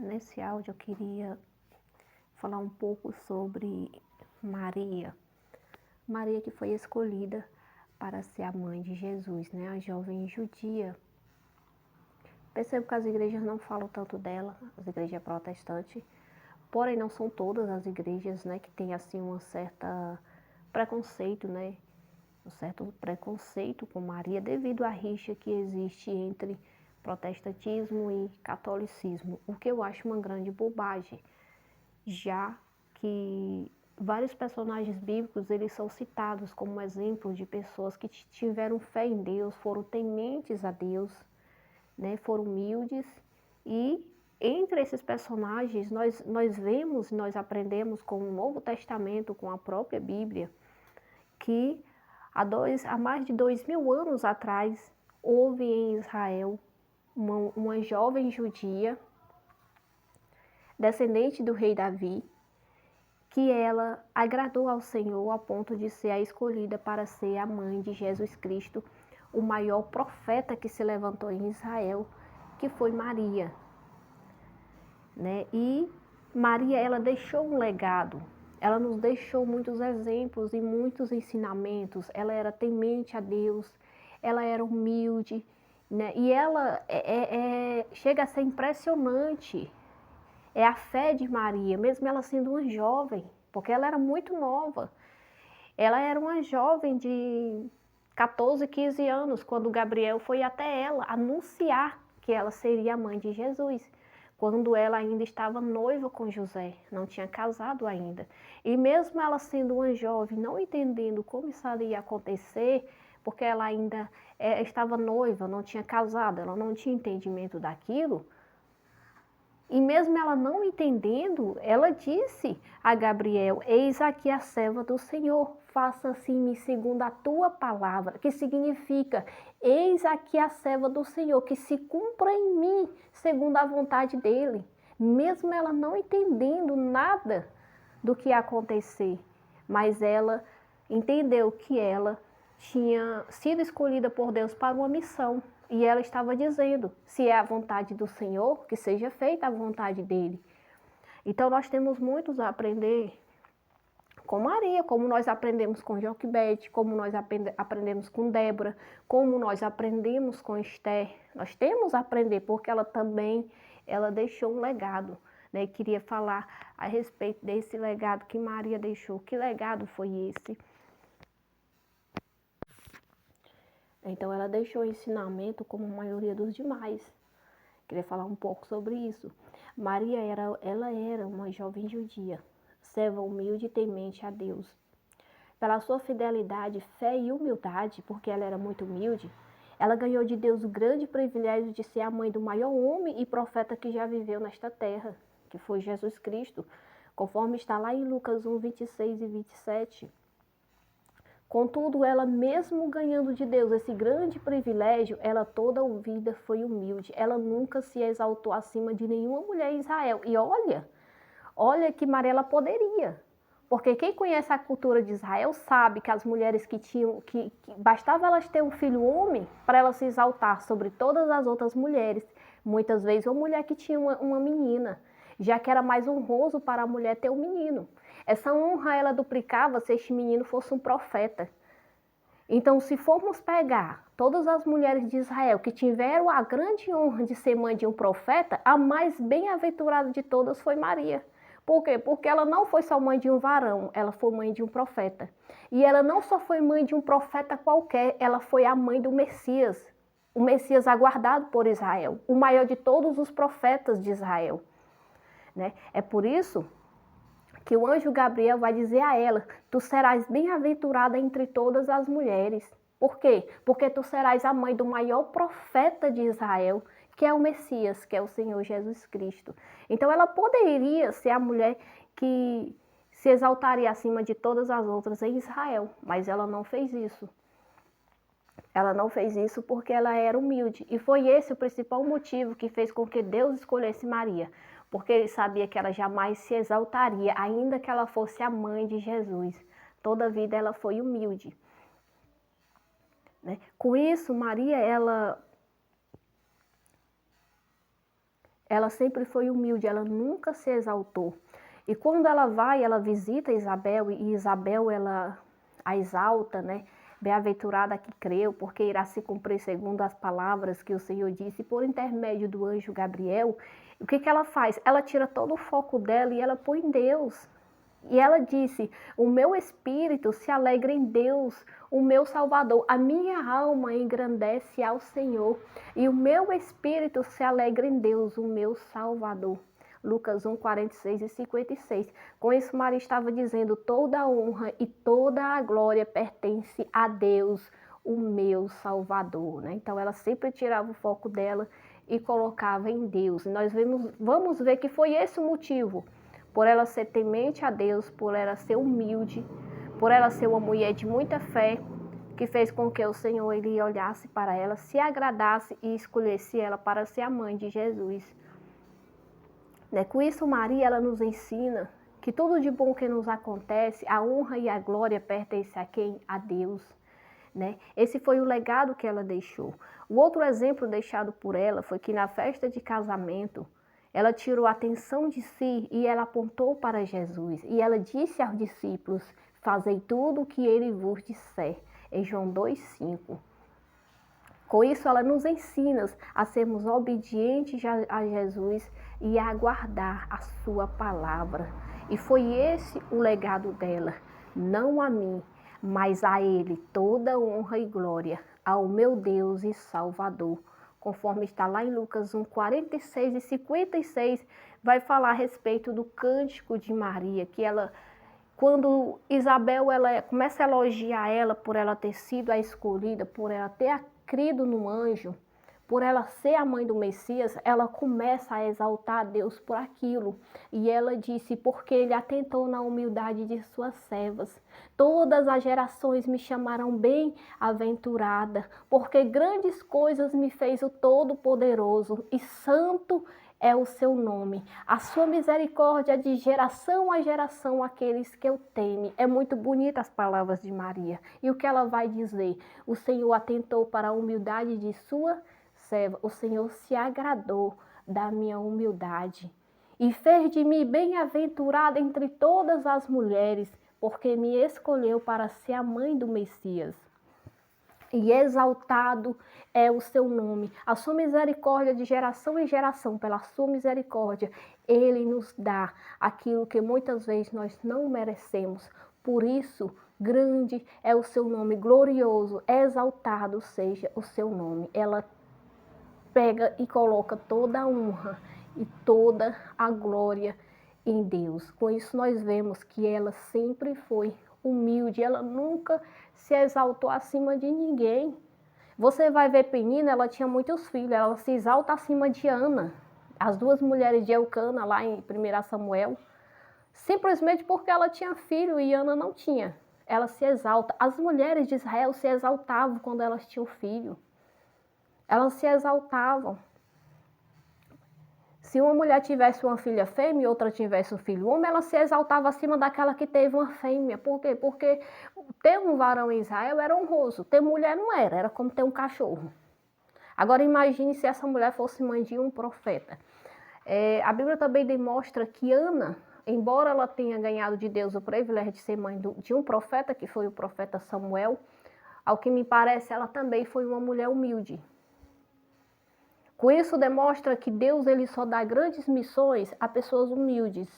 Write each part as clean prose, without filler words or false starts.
Nesse áudio eu queria falar um pouco sobre Maria. Maria que foi escolhida para ser a mãe de Jesus, né? A jovem judia. Percebo que as igrejas não falam tanto dela, as igrejas protestantes, porém não são todas as igrejas, né, que têm assim uma certa preconceito, né? Um certo preconceito com Maria devido à rixa que existe entre protestantismo e catolicismo, o que eu acho uma grande bobagem, já que vários personagens bíblicos eles são citados como exemplos de pessoas que tiveram fé em Deus, foram tementes a Deus, né, foram humildes, e entre esses personagens nós vemos, nós aprendemos com o Novo Testamento, com a própria Bíblia, que há mais de 2000 anos atrás houve em Israel uma jovem judia, descendente do rei Davi, que ela agradou ao Senhor a ponto de ser a escolhida para ser a mãe de Jesus Cristo, o maior profeta que se levantou em Israel, que foi Maria, né? E Maria, ela deixou um legado, ela nos deixou muitos exemplos e muitos ensinamentos. Ela era temente a Deus, ela era humilde, né? E ela chega a ser impressionante, é a fé de Maria, mesmo ela sendo uma jovem, porque ela era muito nova. Ela era uma jovem de 14, 15 anos, quando Gabriel foi até ela anunciar que ela seria a mãe de Jesus, quando ela ainda estava noiva com José, não tinha casado ainda. E mesmo ela sendo uma jovem, não entendendo como isso ia acontecer, porque ela ainda estava noiva, não tinha casado, ela não tinha entendimento daquilo, e mesmo ela não entendendo, ela disse a Gabriel: eis aqui a serva do Senhor, faça-se em mim segundo a tua palavra, que significa, eis aqui a serva do Senhor, que se cumpra em mim segundo a vontade dele. Mesmo ela não entendendo nada do que ia acontecer, mas ela entendeu que ela tinha sido escolhida por Deus para uma missão. E ela estava dizendo, se é a vontade do Senhor, que seja feita a vontade dele. Então nós temos muitos a aprender com Maria, como nós aprendemos com Joquebede, como nós aprendemos com Débora, como nós aprendemos com Esther. Nós temos a aprender, porque ela também deixou um legado, né? Queria falar a respeito desse legado que Maria deixou. Que legado foi esse? Então ela deixou ensinamento como a maioria dos demais. Queria falar um pouco sobre isso. Maria ela era uma jovem judia, serva humilde e temente a Deus. Pela sua fidelidade, fé e humildade, porque ela era muito humilde, ela ganhou de Deus o grande privilégio de ser a mãe do maior homem e profeta que já viveu nesta terra, que foi Jesus Cristo, conforme está lá em Lucas 1, 26 e 27. Contudo, ela mesmo ganhando de Deus esse grande privilégio, ela toda a vida foi humilde. Ela nunca se exaltou acima de nenhuma mulher em Israel. E olha que Maria ela poderia. Porque quem conhece a cultura de Israel sabe que as mulheres que bastava elas ter um filho homem para ela se exaltar sobre todas as outras mulheres. Muitas vezes uma mulher que tinha uma menina, já que era mais honroso para a mulher ter um menino. Essa honra ela duplicava se este menino fosse um profeta. Então, se formos pegar todas as mulheres de Israel que tiveram a grande honra de ser mãe de um profeta, a mais bem-aventurada de todas foi Maria. Por quê? Porque ela não foi só mãe de um varão, ela foi mãe de um profeta. E ela não só foi mãe de um profeta qualquer, ela foi a mãe do Messias, o Messias aguardado por Israel, o maior de todos os profetas de Israel, né? É por isso que o anjo Gabriel vai dizer a ela: tu serás bem-aventurada entre todas as mulheres. Por quê? Porque tu serás a mãe do maior profeta de Israel, que é o Messias, que é o Senhor Jesus Cristo. Então ela poderia ser a mulher que se exaltaria acima de todas as outras em Israel, mas ela não fez isso. Ela não fez isso porque ela era humilde. E foi esse o principal motivo que fez com que Deus escolhesse Maria. Porque ele sabia que ela jamais se exaltaria, ainda que ela fosse a mãe de Jesus. Toda a vida ela foi humilde, né? Com isso, Maria, ela ela sempre foi humilde, ela nunca se exaltou. E quando ela vai, ela visita Isabel, e Isabel, ela a exalta, né? Bem-aventurada que creu, porque irá se cumprir segundo as palavras que o Senhor disse por intermédio do anjo Gabriel. O que ela faz? Ela tira todo o foco dela e ela põe em Deus. E ela disse: o meu espírito se alegra em Deus, o meu Salvador. A minha alma engrandece ao Senhor. E o meu espírito se alegra em Deus, o meu Salvador. Lucas 1, 46 e 56. Com isso, Maria estava dizendo: toda a honra e toda a glória pertence a Deus, o meu Salvador. Né? Então, ela sempre tirava o foco dela e colocava em Deus. E nós vamos ver que foi esse o motivo. Por ela ser temente a Deus, por ela ser humilde, por ela ser uma mulher de muita fé, que fez com que o Senhor ele olhasse para ela, se agradasse e escolhesse ela para ser a mãe de Jesus. Com isso, Maria, ela nos ensina que tudo de bom que nos acontece, a honra e a glória pertence a quem? A Deus. Esse foi o legado que ela deixou. O outro exemplo deixado por ela foi que na festa de casamento, ela tirou a atenção de si e ela apontou para Jesus. E ela disse aos discípulos: fazei tudo o que ele vos disser. Em João 2,5. Com isso, ela nos ensina a sermos obedientes a Jesus e a aguardar a sua palavra. E foi esse o legado dela. Não a mim, mas a ele toda honra e glória, ao meu Deus e Salvador. Conforme está lá em Lucas 1, 46 e 56, vai falar a respeito do cântico de Maria, que ela, quando Isabel ela começa a elogiar ela por ela ter sido a escolhida, por ela ter crido no anjo, por ela ser a mãe do Messias, ela começa a exaltar a Deus por aquilo. E ela disse: porque ele atentou na humildade de suas servas. Todas as gerações me chamarão bem-aventurada, porque grandes coisas me fez o Todo-Poderoso, e santo é o seu nome. A sua misericórdia é de geração a geração aqueles que eu teme. É muito bonita as palavras de Maria. E o que ela vai dizer? O Senhor atentou para a humildade de sua serva. O Senhor se agradou da minha humildade e fez de mim bem-aventurada entre todas as mulheres, porque me escolheu para ser a mãe do Messias. E exaltado é o seu nome. A sua misericórdia de geração em geração, pela sua misericórdia, ele nos dá aquilo que muitas vezes nós não merecemos. Por isso, grande é o seu nome, glorioso, exaltado seja o seu nome. Ela pega e coloca toda a honra e toda a glória em Deus. Com isso nós vemos que ela sempre foi humilde, ela nunca se exaltou acima de ninguém. Você vai ver Penina, ela tinha muitos filhos, ela se exalta acima de Ana, as duas mulheres de Eucana lá em 1 Samuel, simplesmente porque ela tinha filho e Ana não tinha. Ela se exalta. As mulheres de Israel se exaltavam quando elas tinham filho. Elas se exaltavam. Se uma mulher tivesse uma filha fêmea e outra tivesse um filho homem, ela se exaltava acima daquela que teve uma fêmea. Por quê? Porque ter um varão em Israel era honroso, ter mulher não era, era como ter um cachorro. Agora imagine se essa mulher fosse mãe de um profeta. A Bíblia também demonstra que Ana, embora ela tenha ganhado de Deus o privilégio de ser mãe de um profeta, que foi o profeta Samuel, ao que me parece, ela também foi uma mulher humilde. Com isso demonstra que Deus ele só dá grandes missões a pessoas humildes,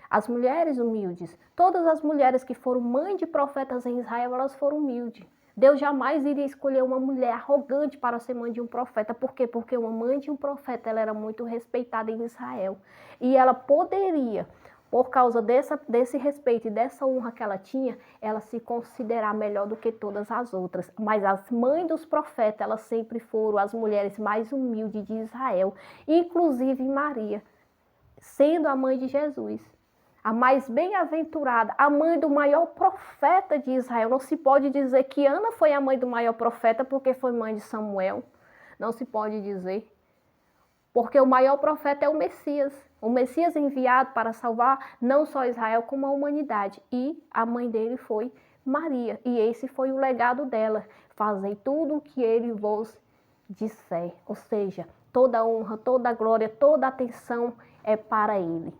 as mulheres humildes. Todas as mulheres que foram mães de profetas em Israel, elas foram humildes. Deus jamais iria escolher uma mulher arrogante para ser mãe de um profeta. Por quê? Porque uma mãe de um profeta ela era muito respeitada em Israel. E ela poderia, por causa desse respeito e dessa honra que ela tinha, ela se considerar melhor do que todas as outras. Mas as mães dos profetas, elas sempre foram as mulheres mais humildes de Israel, inclusive Maria, sendo a mãe de Jesus. A mais bem-aventurada, a mãe do maior profeta de Israel. Não se pode dizer que Ana foi a mãe do maior profeta porque foi mãe de Samuel. Não se pode dizer. Porque o maior profeta é o Messias. O Messias enviado para salvar não só Israel, como a humanidade. E a mãe dele foi Maria. E esse foi o legado dela. Fazei tudo o que ele vos disser. Ou seja, toda a honra, toda a glória, toda a atenção é para Ele.